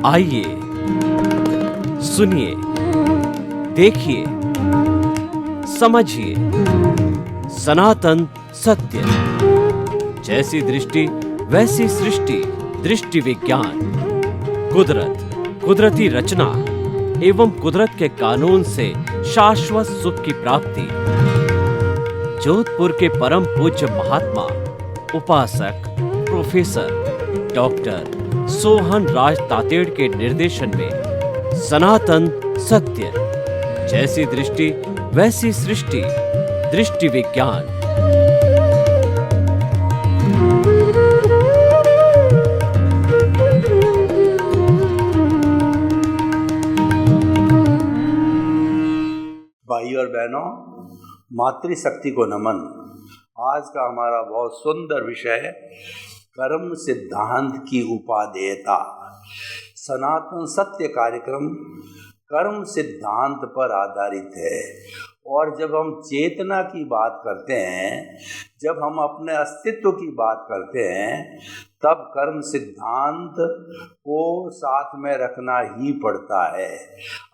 आइए, सुनिए, देखिए, समझिए सनातन सत्य। जैसी दृष्टि वैसी सृष्टि, दृष्टि विज्ञान। कुदरत, कुदरती रचना एवं कुदरत के कानून से शाश्वत सुख की प्राप्ति। जोधपुर के परम पूज्य महात्मा उपासक प्रोफेसर डॉक्टर सोहन राज तातेड़ के निर्देशन में सनातन सत्य। जैसी दृष्टि वैसी सृष्टि, दृष्टि विज्ञान। भाई और बहनों, मातृशक्ति को नमन। आज का हमारा बहुत सुंदर विषय है कर्म सिद्धांत की उपादेयता। सनातन सत्य कार्यक्रम कर्म सिद्धांत पर आधारित है। और जब हम चेतना की बात करते हैं, जब हम अपने अस्तित्व की बात करते हैं, तब कर्म सिद्धांत को साथ में रखना ही पड़ता है।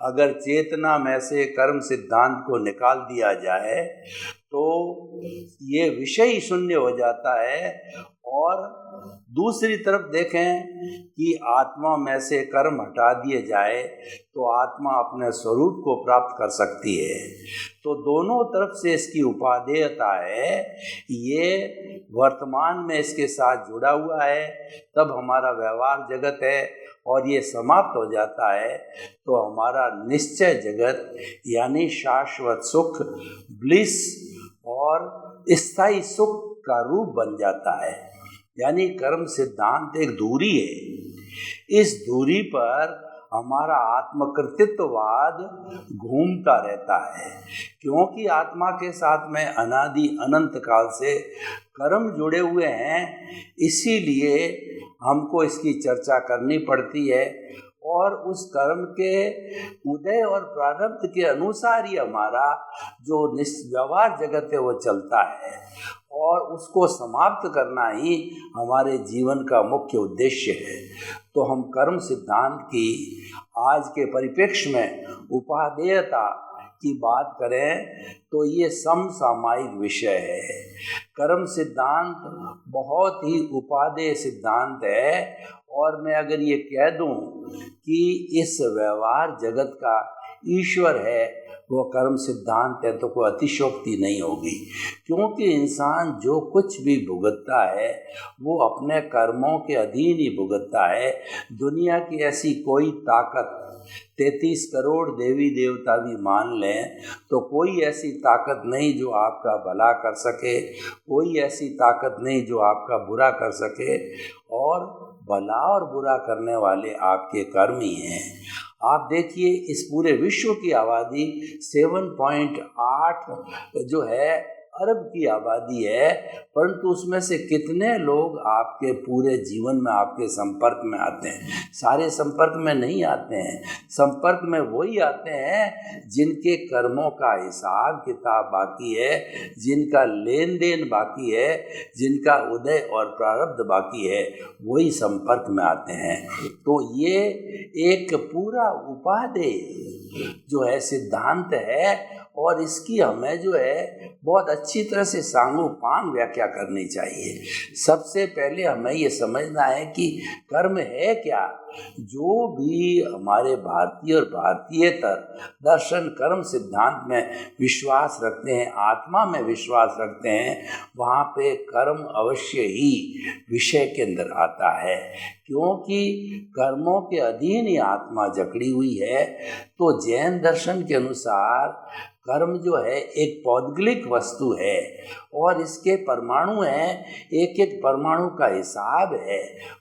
अगर चेतना में से कर्म सिद्धांत को निकाल दिया जाए तो ये विषय शून्य हो जाता है। और दूसरी तरफ देखें कि आत्मा में से कर्म हटा दिए जाए तो आत्मा अपने स्वरूप को प्राप्त कर सकती है। तो दोनों तरफ से इसकी उपादेयता है। ये वर्तमान में इसके साथ जुड़ा हुआ है, तब हमारा व्यवहार जगत है। और ये समाप्त हो जाता है तो हमारा निश्चय जगत यानी शाश्वत सुख, ब्लिस और स्थायी सुख का रूप बन जाता है। यानी कर्म सिद्धांत एक दूरी है। इस दूरी पर हमारा आत्मकृतित्ववाद घूमता रहता है, क्योंकि आत्मा के साथ में अनादि अनंत काल से कर्म जुड़े हुए हैं। इसीलिए हमको इसकी चर्चा करनी पड़ती है। और उस कर्म के उदय और प्रारब्ध के अनुसार ही हमारा जो व्यवहार जगत है वो चलता है। और उसको समाप्त करना ही हमारे जीवन का मुख्य उद्देश्य है। तो हम कर्म सिद्धांत की आज के परिप्रेक्ष्य में उपादेयता की बात करें तो ये समसामयिक विषय है। कर्म सिद्धांत बहुत ही उपादेय सिद्धांत है। और मैं अगर ये कह दूं कि इस व्यवहार जगत का ईश्वर है वो कर्म सिद्धांत है तो कोई अतिशयोक्ति नहीं होगी। क्योंकि इंसान जो कुछ भी भुगतता है वो अपने कर्मों के अधीन ही भुगतता है। दुनिया की ऐसी कोई ताकत 33 करोड़ देवी देवता भी मान लें तो कोई ऐसी ताकत नहीं जो आपका भला कर सके, कोई ऐसी ताकत नहीं जो आपका बुरा कर सके। और भला और बुरा करने वाले आपके कर्म ही हैं। आप देखिए, इस पूरे विश्व की आबादी 7.8 जो है अरब की आबादी है, परंतु उसमें से कितने लोग आपके पूरे जीवन में आपके संपर्क में आते हैं? सारे संपर्क में नहीं आते हैं। संपर्क में वही आते हैं जिनके कर्मों का हिसाब किताब बाकी है, जिनका लेन देन बाकी है, जिनका उदय और प्रारब्ध बाकी है, वही संपर्क में आते हैं। तो ये एक पूरा उपादेय जो है सिद्धांत है। और इसकी हमें जो है बहुत अच्छी तरह से सांगोपांग व्याख्या करनी चाहिए। सबसे पहले हमें ये समझना है कि कर्म है क्या। जो भी हमारे भारतीय और भारतीयतर दर्शन कर्म सिद्धांत में विश्वास रखते हैं, आत्मा में विश्वास रखते हैं, वहाँ पे कर्म अवश्य ही विषय के अंदर आता है। क्योंकि कर्मों के अधीन ही आत्मा जकड़ी हुई है। तो जैन दर्शन के अनुसार कर्म जो है एक पौद्गलिक वस्तु है और इसके परमाणु हैं। एक एक परमाणु का हिसाब है।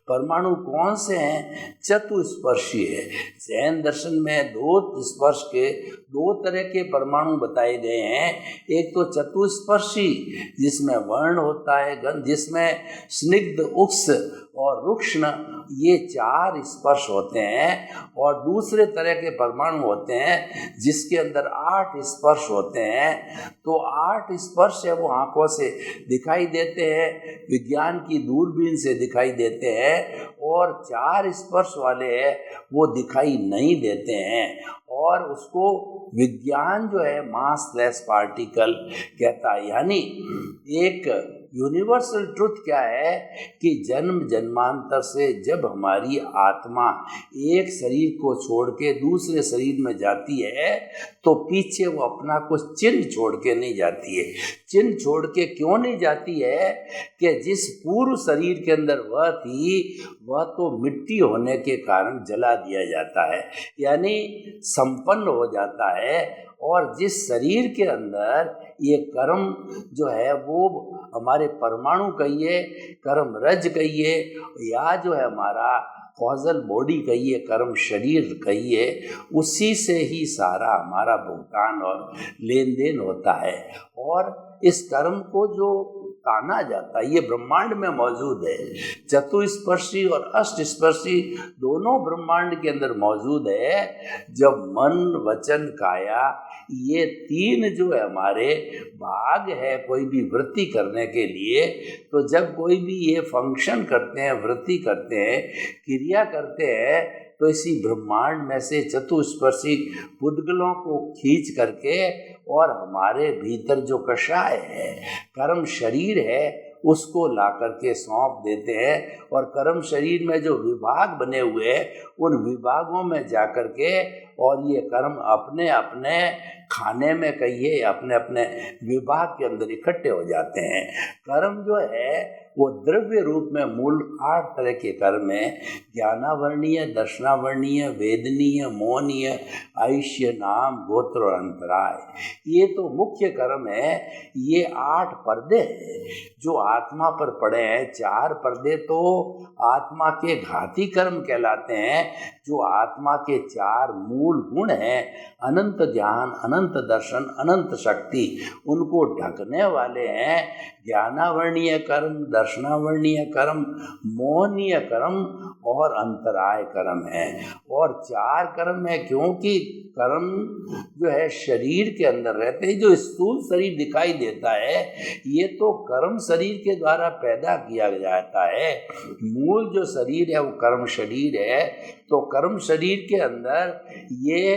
परमाणु कौन से हैं? चतुस्पर्शी है। जैन दर्शन में दो स्पर्श के दो तरह के परमाणु बताए गए हैं। एक तो चतुस्पर्शी जिसमें वर्ण होता है, गंध, जिसमें स्निग्ध, उक्स और रुक्ष्ण ये 4 स्पर्श होते हैं और दूसरे तरह के परमाणु होते हैं जिसके अंदर 8 स्पर्श होते हैं। तो 8 स्पर्श है वो आंखों से दिखाई देते हैं, विज्ञान की दूरबीन से दिखाई देते हैं, और 4 स्पर्श वाले हैं वो दिखाई नहीं देते हैं। और उसको विज्ञान जो है मासलेस पार्टिकल कहता है। यानी एक यूनिवर्सल ट्रुथ क्या है कि जन्म जन्मांतर से जब हमारी आत्मा एक शरीर को छोड़ के दूसरे शरीर में जाती है तो पीछे वो अपना कुछ चिन्ह छोड़ के नहीं जाती है। चिन्ह छोड़ के क्यों नहीं जाती है कि जिस पूर्व शरीर के अंदर वह थी वह तो मिट्टी होने के कारण जला दिया जाता है, यानी संपन्न हो जाता है। और जिस शरीर के अंदर ये कर्म जो है वो हमारे परमाणु कहिए, कर्म रज कहिए, या जो है हमारा कॉजल बॉडी कहिए, कर्म शरीर कहिए, उसी से ही सारा हमारा भुगतान और लेन देन होता है। और इस कर्म को जो ताना जाता है ये ब्रह्मांड में मौजूद है। चतुस्पर्शी और अष्टस्पर्शी दोनों ब्रह्मांड के अंदर मौजूद है। जब मन वचन काया ये 3 जो है हमारे भाग है कोई भी वृत्ति करने के लिए, तो जब कोई भी ये फंक्शन करते हैं, वृत्ति करते हैं, क्रिया करते हैं, तो इसी ब्रह्मांड में से चतुस्पर्शी पुद्गलों को खींच करके और हमारे भीतर जो कषाय है, कर्म शरीर है, उसको ला करके सौंप देते हैं। और कर्म शरीर में जो विभाग बने हुए हैं उन विभागों में जा कर के और ये कर्म अपने अपने खाने में कहिए अपने अपने विभाग के अंदर इकट्ठे हो जाते हैं। कर्म जो है वो द्रव्य रूप में मूल 8 तरह के कर्म हैं। ज्ञानावर्णीय, दर्शनावर्णीय, वेदनीय, मोहनीय, आयुष्य, नाम, गोत्र और अंतराय, ये तो मुख्य कर्म है। ये 8 पर्दे जो आत्मा पर पड़े हैं, 4 पर्दे तो आत्मा के घाती कर्म कहलाते हैं, जो आत्मा के 4 मूल गुण हैं, अनंत ज्ञान, अनंत दर्शन, अनंत शक्ति, उनको ढकने वाले हैं। ज्ञानावर्णीय कर्म, दर्शनावर्णीय कर्म, मोहनीय कर्म और अंतराय कर्म है। और 4 कर्म है क्योंकि कर्म जो है शरीर के अंदर रहते हैं। जो स्थूल शरीर दिखाई देता है ये तो कर्म शरीर के द्वारा पैदा किया जाता है। मूल जो शरीर है वो कर्म शरीर है। तो कर्म शरीर के अंदर ये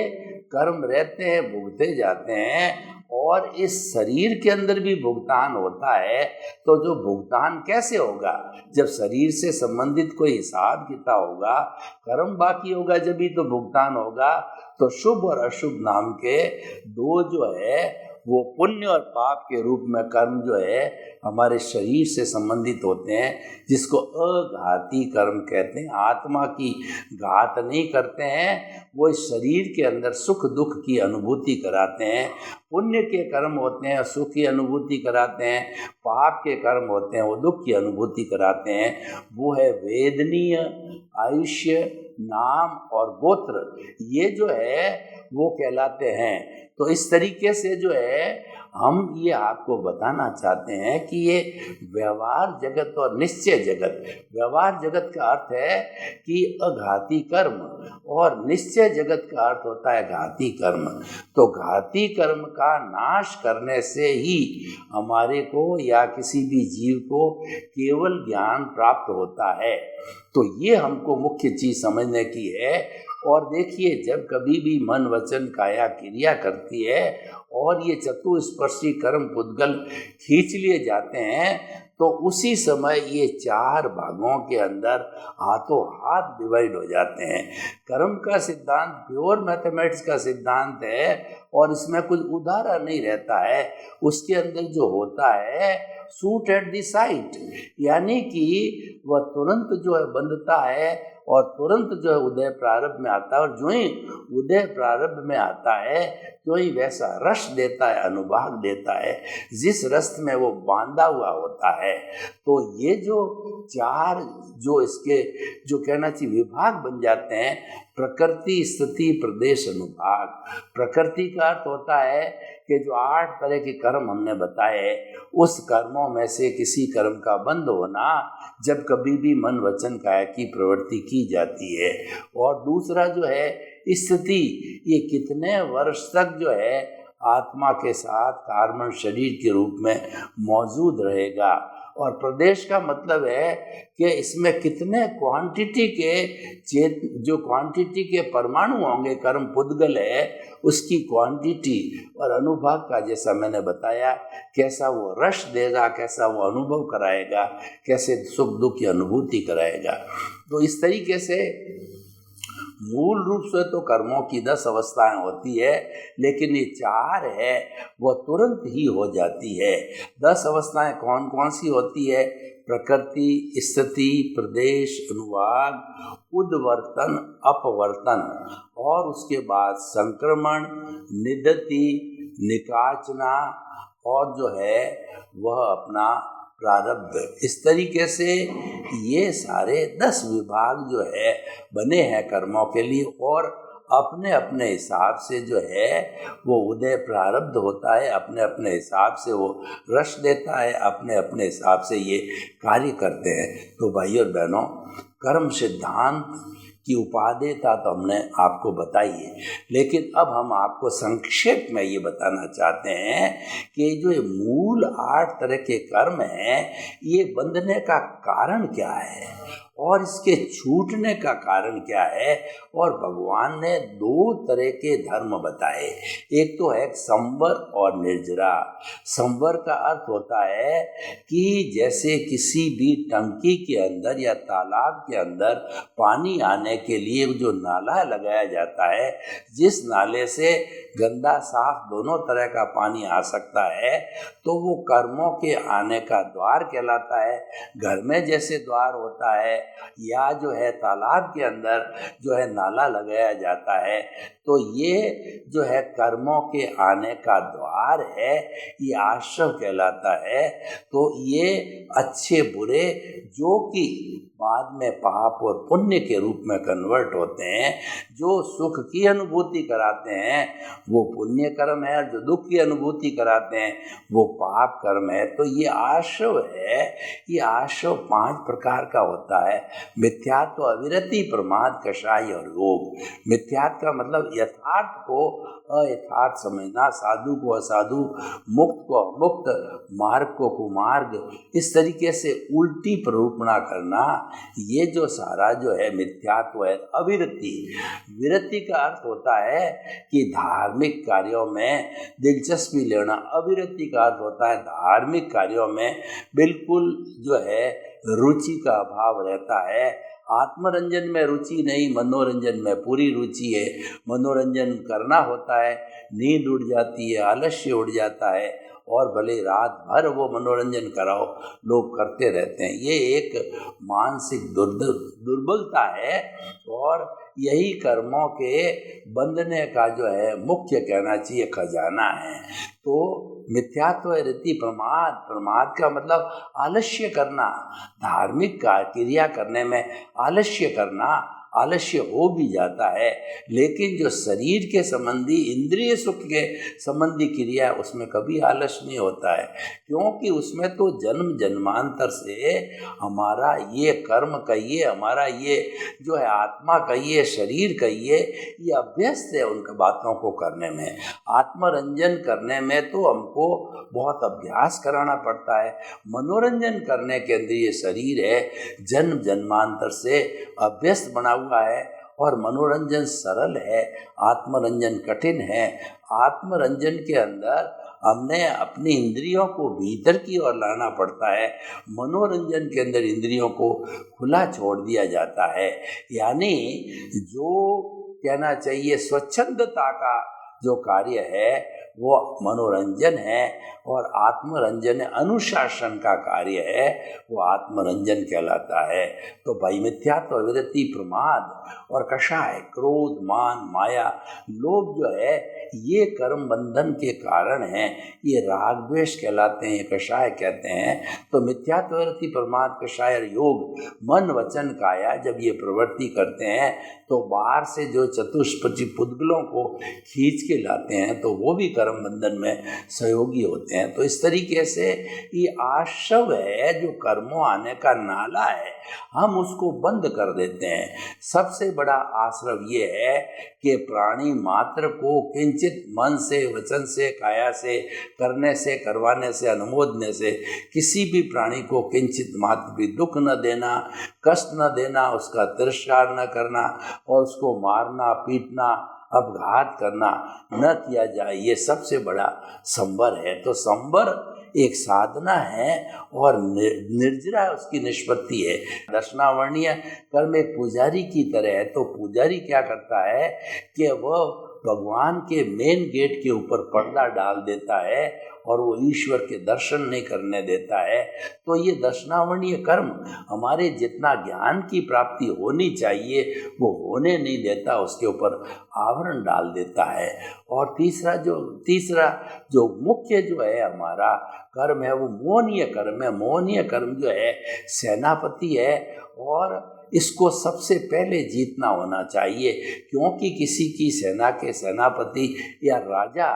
कर्म रहते हैं, भुगते जाते हैं, और इस शरीर के अंदर भी भुगतान होता है। तो जो भुगतान कैसे होगा? जब शरीर से संबंधित कोई हिसाब किताब होगा, कर्म बाकी होगा, जब भी तो भुगतान होगा। तो शुभ और अशुभ नाम के 2 जो है वो पुण्य और पाप के रूप में कर्म जो है हमारे शरीर से संबंधित होते हैं, जिसको अघाती कर्म कहते हैं। आत्मा की घात नहीं करते हैं, वो इस शरीर के अंदर सुख दुख की अनुभूति कराते हैं। पुण्य के कर्म होते हैं सुख की अनुभूति कराते हैं, पाप के कर्म होते हैं वो दुख की अनुभूति कराते हैं। वो है वेदनीय, आयुष्य, नाम और गोत्र, ये जो है वो कहलाते हैं। तो इस तरीके से जो है हम ये आपको बताना चाहते हैं कि ये व्यवहार जगत और निश्चय जगत, व्यवहार जगत का अर्थ है कि अघाती कर्म और निश्चय जगत का अर्थ होता है घाती कर्म। तो घाती कर्म का नाश करने से ही हमारे को या किसी भी जीव को केवल ज्ञान प्राप्त होता है। तो ये हमको मुख्य चीज समझने की है। और देखिए, जब कभी भी मन वचन काया क्रिया करती है और ये चतुस्पर्शी कर्म पुद्गल खींच लिए जाते हैं, तो उसी समय ये 4 भागों के अंदर हाथों हाथ डिवाइड हो जाते हैं। कर्म का सिद्धांत प्योर मैथमेटिक्स का सिद्धांत है और इसमें कुछ उदाहरण नहीं रहता है। उसके अंदर जो होता है शूट एट द साइट, यानी कि वह तुरंत जो है बंधता है और तुरंत जो है उदय प्रारंभ में आता है। और जो ही उदय प्रारंभ में आता है तो ही वैसा रस देता है, अनुभाग देता है। जिस रस में वो बांधा हुआ होता है है। तो ये जो चार जो इसके जो कहना चाहिए विभाग बन जाते हैं, प्रकृति, स्थिति, प्रदेश, अनुभाग। प्रकृति का अर्थ होता है कि जो 8 तरह के कर्म हमने बताए, उस कर्मों में से किसी कर्म का बंद होना जब कभी भी मन वचन काया की प्रवृत्ति की जाती है। और दूसरा जो है स्थिति, ये कितने वर्ष तक जो है आत्मा के साथ कार्बन शरीर के रूप में मौजूद रहेगा। और प्रदेश का मतलब है कि इसमें कितने क्वांटिटी के जो क्वांटिटी के परमाणु होंगे, कर्म पुद्गल है उसकी क्वांटिटी। और अनुभव का जैसा मैंने बताया, कैसा वो रस देगा, कैसा वो अनुभव कराएगा, कैसे सुख दुख की अनुभूति कराएगा। तो इस तरीके से मूल रूप से तो कर्मों की 10 अवस्थाएं होती है, लेकिन ये 4 है वो तुरंत ही हो जाती है। 10 अवस्थाएं कौन कौन सी होती है? प्रकृति, स्थिति, प्रदेश, अनुभाग, उद्वर्तन, अपवर्तन, और उसके बाद संक्रमण, निदति, निकाचना, और जो है वह अपना प्रारब्ध। इस तरीके से ये सारे 10 विभाग जो है बने हैं कर्मों के लिए, और अपने अपने हिसाब से जो है वो उदय प्रारब्ध होता है, अपने अपने हिसाब से वो रस देता है, अपने अपने हिसाब से ये कार्य करते हैं। तो भाई और बहनों, कर्म सिद्धांत की उपादेयता तो हमने आपको बताई है, लेकिन अब हम आपको संक्षेप में ये बताना चाहते हैं कि जो ये मूल 8 तरह के कर्म हैं, ये बंधने का कारण क्या है और इसके छूटने का कारण क्या है। और भगवान ने 2 तरह के धर्म बताए। एक तो है संवर और निर्जरा। संवर का अर्थ होता है कि जैसे किसी भी टंकी के अंदर या तालाब के अंदर पानी आने के लिए जो नाला लगाया जाता है, जिस नाले से गंदा साफ दोनों तरह का पानी आ सकता है, तो वो कर्मों के आने का द्वार कहलाता है। घर में जैसे द्वार होता है या जो है तालाब के अंदर जो है नाला लगाया जाता है, तो ये जो है कर्मों के आने का द्वार है, ये आश्रम कहलाता है। तो ये अच्छे बुरे जो कि बाद में पाप और पुण्य के रूप में कन्वर्ट होते हैं, जो सुख की अनुभूति कराते हैं वो पुण्य कर्म है, और जो दुख की अनुभूति कराते हैं वो पाप कर्म है। तो ये आश्रव है। ये आश्रव 5 प्रकार का होता है। मिथ्यात्व, अविरति, प्रमाद, कषाय और योग। मिथ्यात्व का मतलब यथार्थ को अयथार्थ समझना, साधु को असाधु, मुक्त को अमुक्त, मार्ग को कुमार्ग, इस तरीके से उल्टी प्ररूपणा करना, ये जो सारा जो है मिथ्यात्व है। अविरति, विरति का अर्थ होता है कि धार्मिक कार्यों में दिलचस्पी लेना। अविरति का अर्थ होता है धार्मिक कार्यों में बिल्कुल जो है रुचि का अभाव रहता है। आत्मरंजन में रुचि नहीं, मनोरंजन में पूरी रुचि है। मनोरंजन करना होता है, नींद उड़ जाती है, आलस्य उड़ जाता है, और भले रात भर वो मनोरंजन कराओ, लोग करते रहते हैं। ये एक मानसिक दुर्बलता है, और यही कर्मों के बंधने का जो है मुख्य कहना चाहिए खजाना है। तो मिथ्यात्व, रीति, प्रमाद। प्रमाद का मतलब आलस्य करना, धार्मिक क्रिया करने में आलस्य करना। आलस्य हो भी जाता है, लेकिन जो शरीर के संबंधी, इंद्रिय सुख के संबंधी क्रिया है, उसमें कभी आलस्य नहीं होता है, क्योंकि उसमें तो जन्म जन्मांतर से हमारा ये कर्म कहिए, हमारा ये जो है आत्मा कहिए, शरीर कहिए, ये अभ्यस्त है उन बातों को करने में। आत्मरंजन करने में तो हमको बहुत अभ्यास कराना पड़ता है। मनोरंजन करने के अंदर ये शरीर है जन्म जन्मांतर से अभ्यस्त बना हुआ है, और मनोरंजन सरल है, आत्मरंजन कठिन है। आत्मरंजन के अंदर हमने अपनी इंद्रियों को भीतर की ओर लाना पड़ता है, मनोरंजन के अंदर इंद्रियों को खुला छोड़ दिया जाता है। यानी जो कहना चाहिए स्वच्छंदता का जो कार्य है वो मनोरंजन है, और आत्मरंजन अनुशासन का कार्य है, वो आत्मरंजन कहलाता है। तो भाई मिथ्यात्व, विरति, प्रमाद और कषाय, क्रोध, मान, माया, लोभ जो है, ये कर्म बंधन के कारण हैं, ये राग द्वेष कहलाते हैं, ये कषाय कहते हैं। तो मिथ्यात्वरति प्रमाद कषाय योग मन वचन काया जब ये प्रवृत्ति करते हैं तो बाहर से जो चतुष्पदी पुद्गलों को खींच के लाते हैं तो वो भी कर्म बंधन में सहयोगी होते हैं। तो इस तरीके से ये आशव है जो कर्मों आने का नाला है, हम उसको बंद कर देते हैं। सबसे बड़ा आश्रव ये है कि प्राणी मात्र को किंचित मन से, वचन से, काया से, करने से, करवाने से, अनुमोदने से किसी भी प्राणी को किंचित मात्र भी दुख न देना, कष्ट न देना, उसका तिरस्कार न करना और उसको मारना, पीटना, अपघात करना न किया जाए, ये सबसे बड़ा संवर है। तो संवर एक साधना है और निर्जरा उसकी निष्पत्ति है। दर्शनावर्णीय कर्म एक पुजारी की तरह है। तो पुजारी क्या करता है कि वह भगवान के मेन गेट के ऊपर पर्दा डाल देता है और वो ईश्वर के दर्शन नहीं करने देता है। तो ये दर्शनावर्णीय कर्म हमारे जितना ज्ञान की प्राप्ति होनी चाहिए वो होने नहीं देता, उसके ऊपर आवरण डाल देता है। और तीसरा जो मुख्य जो है हमारा कर्म है वो मोहनीय कर्म है। मोहनीय कर्म जो है सेनापति है और इसको सबसे पहले जीतना होना चाहिए, क्योंकि किसी की सेना के सेनापति या राजा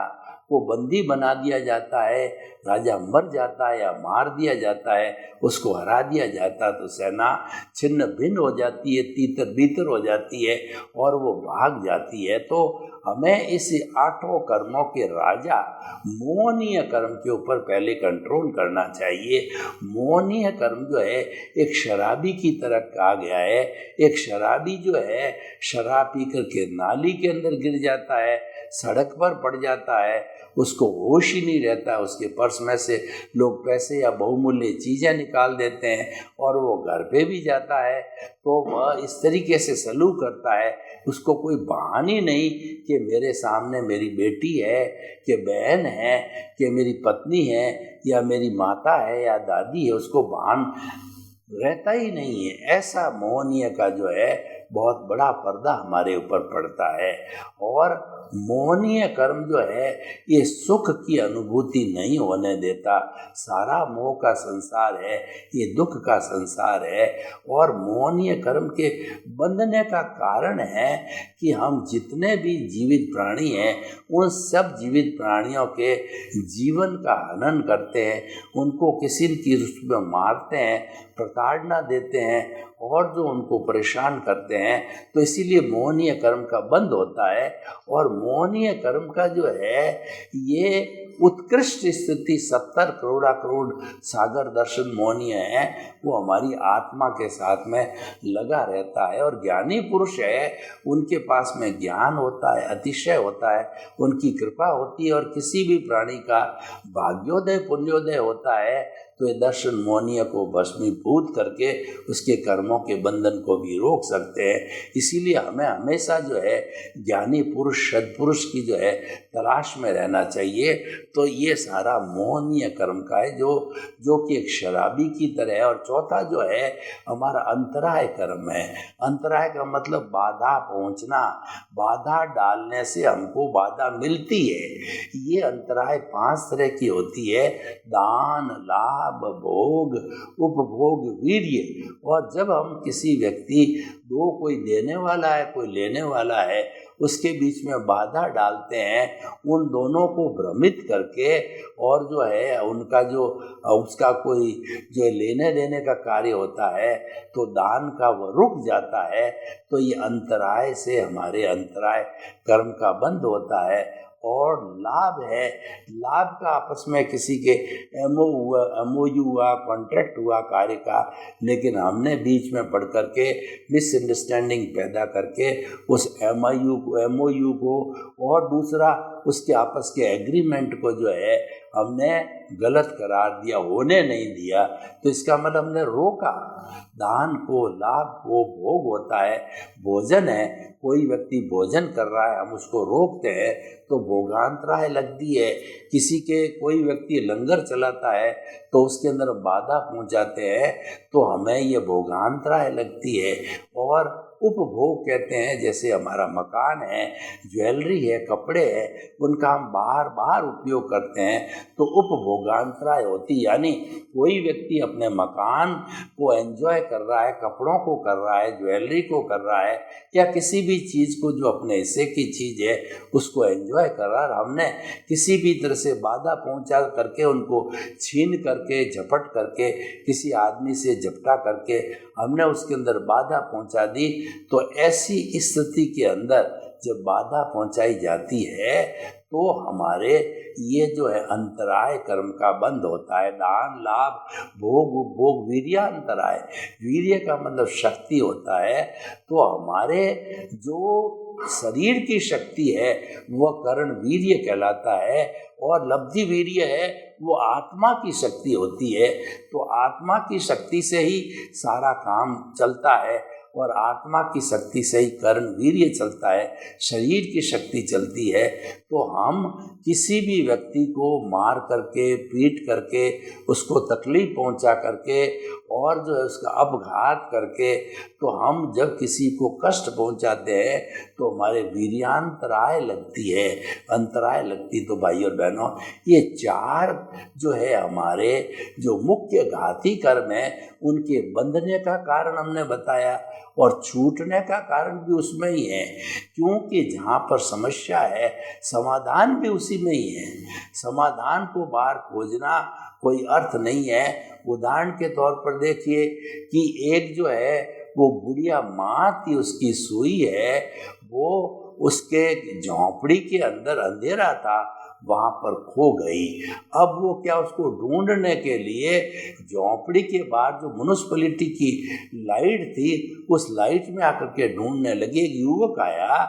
को बंदी बना दिया जाता है, राजा मर जाता है या मार दिया जाता है, उसको हरा दिया जाता है तो सेना छिन्न भिन्न हो जाती है, तीतर बीतर हो जाती है और वो भाग जाती है। तो हमें इस 8 कर्मों के राजा मोहनीय कर्म के ऊपर पहले कंट्रोल करना चाहिए। मोहनीय कर्म जो है एक शराबी की तरह कहा गया है। एक शराबी जो है शराब पी करके नाली के अंदर गिर जाता है, सड़क पर पड़ जाता है, उसको होश ही नहीं रहता, उसके पर्स में से लोग पैसे या बहुमूल्य चीज़ें निकाल देते हैं और वो घर पे भी जाता है तो वह इस तरीके से सलूक करता है, उसको कोई भान ही नहीं कि मेरे सामने मेरी बेटी है, कि बहन है, कि मेरी पत्नी है या मेरी माता है या दादी है, उसको भान रहता ही नहीं है। ऐसा मोहनीय का जो है बहुत बड़ा पर्दा हमारे ऊपर पड़ता है। और मोहनीय कर्म जो है ये सुख की अनुभूति नहीं होने देता। सारा मोह का संसार है, ये दुख का संसार है। और मोहनीय कर्म के बंधने का कारण है कि हम जितने भी जीवित प्राणी हैं उन सब जीवित प्राणियों के जीवन का हनन करते हैं, उनको किसी की रूप में मारते हैं, प्रताड़ना देते हैं और जो उनको परेशान करते हैं। तो इसीलिए मोहनीय कर्म का बंद होता है। और मोहनीय कर्म का जो है ये उत्कृष्ट स्थिति 70 करोड़ सागर दर्शन मोहनीय है, वो हमारी आत्मा के साथ में लगा रहता है। और ज्ञानी पुरुष है, उनके पास में ज्ञान होता है, अतिशय होता है, उनकी कृपा होती है और किसी भी प्राणी का भाग्योदय पुण्योदय होता है तो ये दर्शन मोहनीय को भस्मीभूत करके उसके कर्मों के बंधन को भी रोक सकते हैं। इसीलिए हमें हमेशा जो है ज्ञानी पुरुष, सद्पुरुष की जो है तलाश में रहना चाहिए। तो ये सारा मोहनीय कर्म का है जो कि एक शराबी की तरह है। और चौथा जो है हमारा अंतराय कर्म है। अंतराय का मतलब बाधा पहुंचना, बाधा डालने से हमको बाधा मिलती है। ये अंतराय 5 तरह की होती है: दान, लाभ, भोग, उपभोग, वीर्य। और जब हम किसी व्यक्ति दो, कोई देने वाला है कोई लेने वाला है, उसके बीच में बाधा डालते हैं, उन दोनों को भ्रमित करके और जो है उनका जो उसका कोई जो लेने देने का कार्य होता है तो दान का वो रुक जाता है। तो ये अंतराय से हमारे अंतराय कर्म का बंद होता है। और लाभ है, लाभ का आपस में किसी के एमओयू हुआ, कॉन्ट्रैक्ट हुआ कार्य का, लेकिन हमने बीच में पढ़ करके मिसअंडरस्टैंडिंग पैदा करके उस एमओयू को और दूसरा उसके आपस के एग्रीमेंट को जो है हमने गलत करार दिया, होने नहीं दिया। तो इसका मतलब हमने रोका। दान को, लाभ को, भोग होता है, भोजन है, कोई व्यक्ति भोजन कर रहा है, हम उसको रोकते हैं तो भोगांतराय लगती है। किसी के कोई व्यक्ति लंगर चलाता है तो उसके अंदर बाधा पहुंचाते हैं तो हमें ये भोगांतराय लगती है। और उपभोग कहते हैं, जैसे हमारा मकान है, ज्वेलरी है, कपड़े है, उनका हम बार बार उपयोग करते हैं तो उपभोगांतराय होती, यानी कोई व्यक्ति अपने मकान को एंजॉय कर रहा है, कपड़ों को कर रहा है, ज्वेलरी को कर रहा है, या किसी भी चीज़ को जो अपने हिस्से की चीज़ है उसको एंजॉय कर रहा है, हमने किसी भी तरह से बाधा पहुंचा करके, उनको छीन करके, झपट करके, किसी आदमी से झपटा करके हमने उसके अंदर बाधा पहुंचा दी, तो ऐसी स्थिति के अंदर जब बाधा पहुंचाई जाती है तो हमारे ये जो है अंतराय कर्म का बंद होता है। दान, लाभ, भोग, उपभोग, वीर्यान्तराय, वीर्य का मतलब शक्ति होता है, तो हमारे जो शरीर की शक्ति है वह कर्ण वीर्य कहलाता है, और लब्धि वीर्य है वो आत्मा की शक्ति होती है। तो आत्मा की शक्ति से ही सारा काम चलता है, और आत्मा की शक्ति से ही कर्ण वीर्य चलता है, शरीर की शक्ति चलती है। तो हम किसी भी व्यक्ति को मार करके, पीट करके, उसको तकलीफ पहुंचा करके, और जो है उसका अपघात करके, तो हम जब किसी को कष्ट पहुंचाते हैं तो हमारे वीर्यांतराय लगती है, अंतराय लगती। तो भाई और बहनों, ये चार जो है हमारे जो मुख्य घाती कर्म है, उनके बंधने का कारण हमने बताया, और छूटने का कारण भी उसमें ही है, क्योंकि जहाँ पर समस्या है समाधान भी उसी में ही है। समाधान को बाहर खोजना कोई अर्थ नहीं है। उदाहरण के तौर पर देखिए कि एक जो है वो बुढ़िया माँ थी, उसकी सुई है, वो उसके झोंपड़ी के अंदर अंधेरा था, वहाँ पर खो गई। अब वो क्या, उसको ढूंढने के लिए झोंपड़ी के बाहर जो म्युनिसिपैलिटी की लाइट थी, उस लाइट में आकर के ढूंढने लगी। एक युवक आया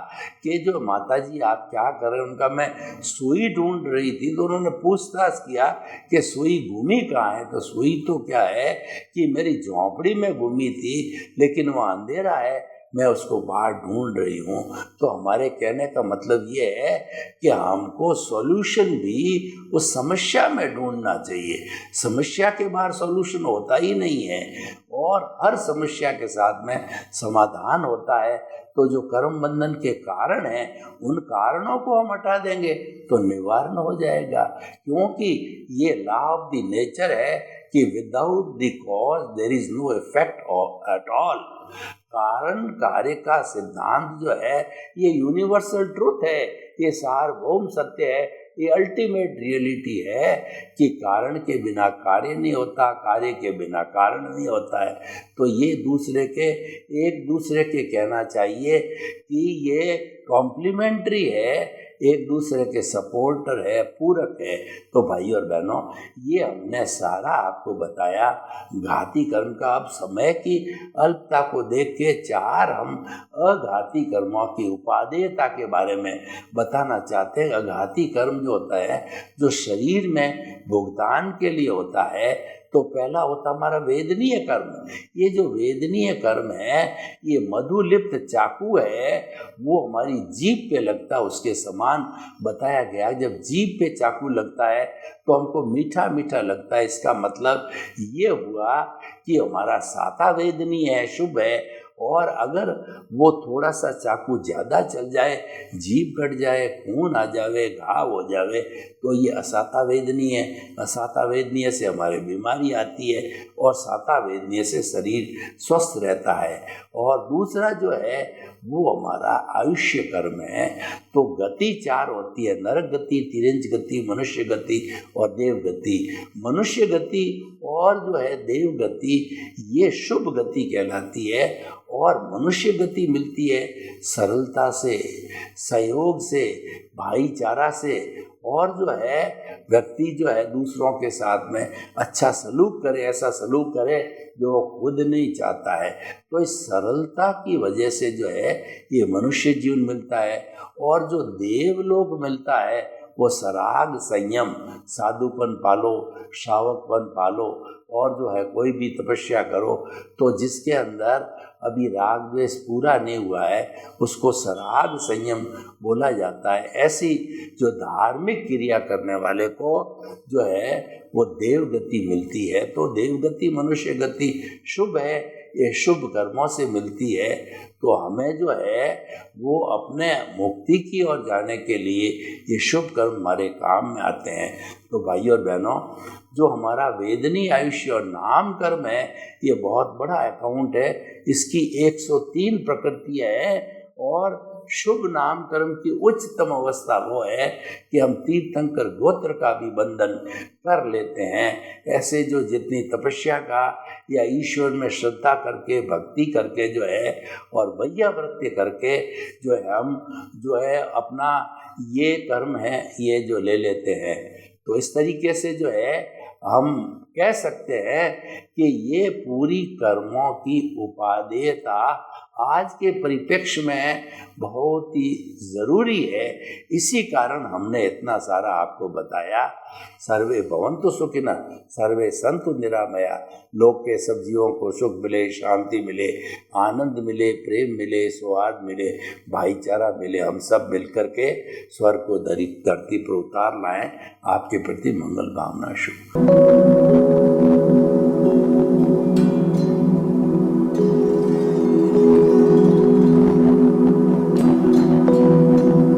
कि जो माताजी आप क्या कर रहे हैं? उनका मैं सुई ढूंढ रही थी। तो उन्होंने पूछताछ किया कि सुई घूमी कहाँ है? तो सुई तो क्या है कि मेरी झोंपड़ी में घूमी थी, लेकिन वहाँ अंधेरा है, मैं उसको बाहर ढूंढ रही हूँ। तो हमारे कहने का मतलब ये है कि हमको सॉल्यूशन भी उस समस्या में ढूंढना चाहिए। समस्या के बाहर सॉल्यूशन होता ही नहीं है, और हर समस्या के साथ में समाधान होता है। तो जो कर्म बंधन के कारण हैं, उन कारणों को हम हटा देंगे तो निवारण हो जाएगा, क्योंकि ये लॉ ऑफ द नेचर है कि without the cause there is no effect at all. कारण कार्य का सिद्धांत जो है ये यूनिवर्सल ट्रूथ है, ये सार्वभौम सत्य है, ये अल्टीमेट रियलिटी है कि कारण के बिना कार्य नहीं होता, कार्य के बिना कारण नहीं होता है। तो ये एक दूसरे के कहना चाहिए कि ये कॉम्प्लीमेंट्री है, एक दूसरे के सपोर्टर है, पूरक है। तो भाई और बहनों, ये हमने सारा आपको बताया घाती कर्म का। अब समय की अल्पता को देख के चार हम अघाती कर्मों की उपादेयता के बारे में बताना चाहते हैं। अघाती कर्म जो होता है, जो शरीर में भुगतान के लिए होता है, तो पहला होता हमारा वेदनीय कर्म। ये जो वेदनीय कर्म है, ये मधुलिप्त चाकू है, वो हमारी जीभ पे लगता है, उसके समान बताया गया। जब जीभ पे चाकू लगता है तो हमको मीठा मीठा लगता है। इसका मतलब ये हुआ कि हमारा साता वेदनीय है, शुभ है। और अगर वो थोड़ा सा चाकू ज़्यादा चल जाए, जीभ कट जाए, खून आ जावे, घाव हो जावे, तो ये असाता वेदनीय है। असाता वेदनीय से हमारे बीमारी आती है, और साता वेदनीय से शरीर स्वस्थ रहता है। और दूसरा जो है वो हमारा आयुष्य कर्म है। तो गति चार होती है, नरक गति, तिरंज गति, मनुष्य गति और देव गति। मनुष्य गति और जो है देव गति, ये शुभ गति कहलाती है। और मनुष्य गति मिलती है सरलता से, सहयोग से, भाईचारा से, और जो है व्यक्ति जो है दूसरों के साथ में अच्छा सलूक करे, ऐसा सलूक करे जो वो खुद नहीं चाहता है। तो इस सरलता की वजह से जो है ये मनुष्य जीवन मिलता है। और जो देवलोक मिलता है वो सराग, संयम, साधुपन पालो, श्रावकपन पालो, और जो है कोई भी तपस्या करो। तो जिसके अंदर अभी राग द्वेष पूरा नहीं हुआ है, उसको सराग संयम बोला जाता है। ऐसी जो धार्मिक क्रिया करने वाले को जो है वो देव गति मिलती है। तो देव गति, मनुष्य गति शुभ है, ये शुभ कर्मों से मिलती है, तो हमें जो है वो अपने मुक्ति की ओर जाने के लिए ये शुभ कर्म हमारे काम में आते हैं। तो भाई और बहनों, जो हमारा वेदनीय आयुष्य और नाम कर्म है, ये बहुत बड़ा अकाउंट है। इसकी 103 प्रकृतियाँ हैं और शुभ नाम कर्म की उच्चतम अवस्था वो है कि हम तीर्थंकर गोत्र का भी बंधन कर लेते हैं। ऐसे जो जितनी तपस्या का या ईश्वर में श्रद्धा करके भक्ति करके जो है और वैयावृत्ति करके जो है हम जो है अपना ये कर्म है ये जो ले लेते हैं, तो इस तरीके से जो है हम कह सकते हैं कि ये पूरी कर्मों की उपादेयता आज के परिप्रेक्ष्य में बहुत ही ज़रूरी है। इसी कारण हमने इतना सारा आपको बताया। सर्वे भवन्तु सुखिनः, सर्वे सन्तु निरामया। लोक के सब जीवों को सुख मिले, शांति मिले, आनंद मिले, प्रेम मिले, सौहार्द मिले, भाईचारा मिले। हम सब मिलकर के स्वर्ग को धरती पर उतार लाएं। आपके प्रति मंगल भावना शुभ।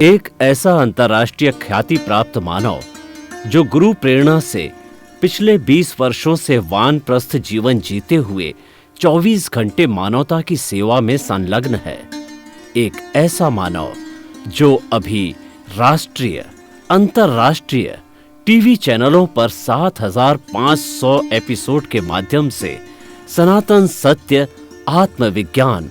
एक ऐसा अंतर्राष्ट्रीय ख्याति प्राप्त मानव जो गुरु प्रेरणा से पिछले 20 वर्षों से वानप्रस्थ जीवन जीते हुए 24 घंटे मानवता की सेवा में संलग्न है। एक ऐसा मानव जो अभी राष्ट्रीय, अंतर्राष्ट्रीय टीवी चैनलों पर 7,500 एपिसोड के माध्यम से सनातन सत्य, आत्मविज्ञान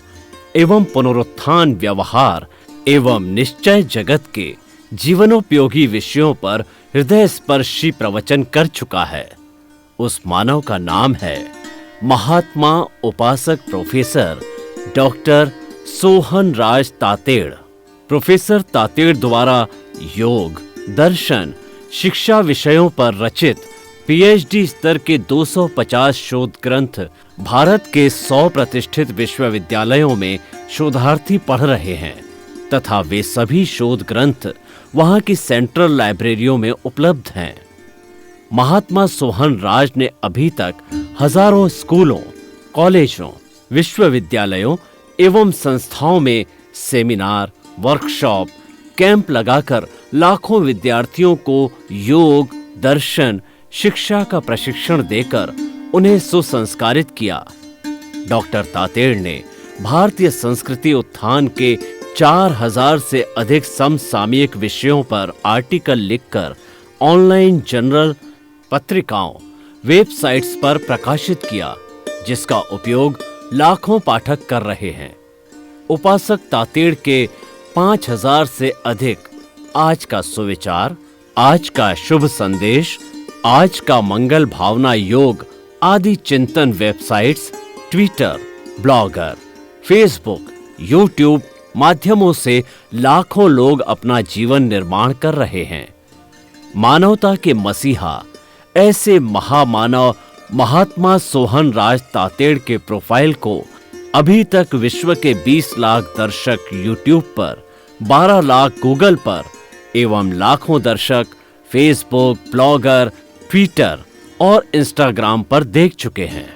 एवं पुनरुत्थान व्यवहार एवं निश्चय जगत के जीवनोपयोगी विषयों पर हृदय स्पर्शी प्रवचन कर चुका है। उस मानव का नाम है महात्मा उपासक प्रोफेसर डॉक्टर सोहन राज तातेड़। प्रोफेसर तातेड़ द्वारा योग, दर्शन, शिक्षा विषयों पर रचित पीएचडी स्तर के 250 शोध ग्रंथ भारत के 100 प्रतिष्ठित विश्वविद्यालयों में शोधार्थी पढ़ रहे हैं तथा वे सभी शोध ग्रंथ वहां की सेंट्रल लाइब्रेरियों में उपलब्ध हैं। महात्मा सोहन राज ने अभी तक हजारों स्कूलों, कॉलेजों, विश्वविद्यालयों एवं संस्थाओं में सेमिनार, वर्कशॉप, कैंप लगाकर लाखों विद्यार्थियों को योग, दर्शन, शिक्षा का प्रशिक्षण देकर उन्हें सुसंस्कारित किया। डॉक्टर तातेड़ ने भारतीय संस्कृति उत्थान के 4000 से अधिक समसामयिक विषयों पर आर्टिकल लिखकर ऑनलाइन जर्नल, पत्रिकाओं, वेबसाइट्स पर प्रकाशित किया, जिसका उपयोग लाखों पाठक कर रहे हैं। उपासक तातेड़ के 5000 से अधिक आज का सुविचार, आज का शुभ संदेश, आज का मंगल भावना योग आदि चिंतन websites, Twitter, blogger, Facebook, YouTube माध्यमों से लाखों लोग अपना जीवन निर्माण कर रहे हैं। मानवता के मसीहा ऐसे महामानव महात्मा सोहन राज तातेड़ के प्रोफाइल को अभी तक विश्व के 20 लाख दर्शक यूट्यूब पर, 12 लाख गूगल पर एवं लाखों दर्शक फेसबुक, ब्लॉगर, ट्विटर और इंस्टाग्राम पर देख चुके हैं।